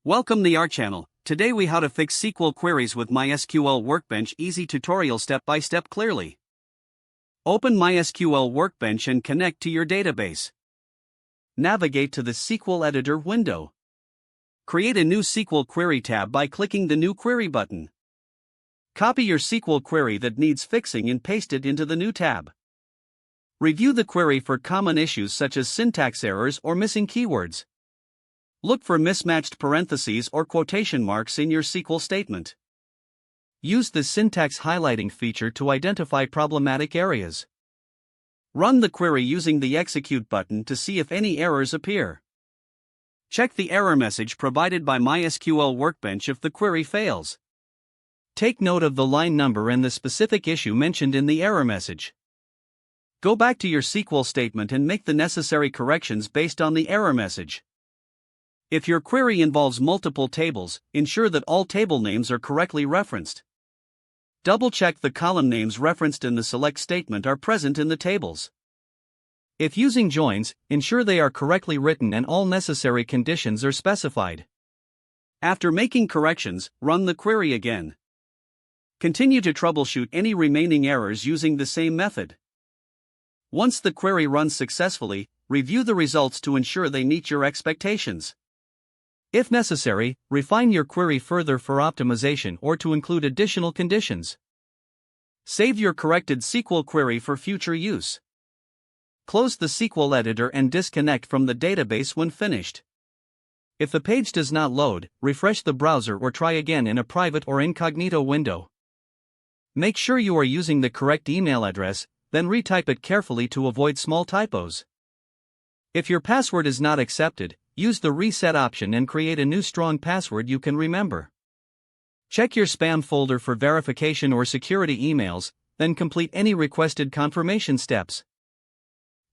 Welcome to our channel. Today we how to fix SQL queries with MySQL Workbench. Easy tutorial step by step clearly. Open MySQL Workbench and connect to your database. Navigate to the SQL editor window. Create a new SQL query tab by clicking the New Query button. Copy your SQL query that needs fixing and paste it into the new tab. Review the query for common issues such as syntax errors or missing keywords. Look for mismatched parentheses or quotation marks in your SQL statement. Use the syntax highlighting feature to identify problematic areas. Run the query using the Execute button to see if any errors appear. Check the error message provided by MySQL Workbench if the query fails. Take note of the line number and the specific issue mentioned in the error message. Go back to your SQL statement and make the necessary corrections based on the error message. If your query involves multiple tables, ensure that all table names are correctly referenced. Double-check the column names referenced in the select statement are present in the tables. If using joins, ensure they are correctly written and all necessary conditions are specified. After making corrections, run the query again. Continue to troubleshoot any remaining errors using the same method. Once the query runs successfully, review the results to ensure they meet your expectations. If necessary, refine your query further for optimization or to include additional conditions. Save your corrected SQL query for future use. Close the SQL editor and disconnect from the database when finished. If the page does not load, refresh the browser or try again in a private or incognito window. Make sure you are using the correct email address, then retype it carefully to avoid small typos. If your password is not accepted, use the reset option and create a new strong password you can remember. Check your spam folder for verification or security emails, then complete any requested confirmation steps.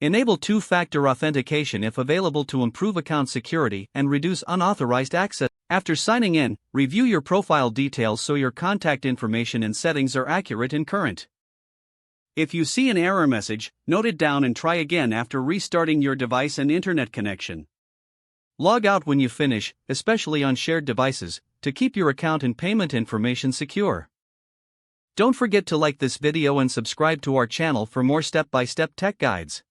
Enable two-factor authentication if available to improve account security and reduce unauthorized access. After signing in, review your profile details so your contact information and settings are accurate and current. If you see an error message, note it down and try again after restarting your device and internet connection. Log out when you finish, especially on shared devices, to keep your account and payment information secure. Don't forget to like this video and subscribe to our channel for more step-by-step tech guides.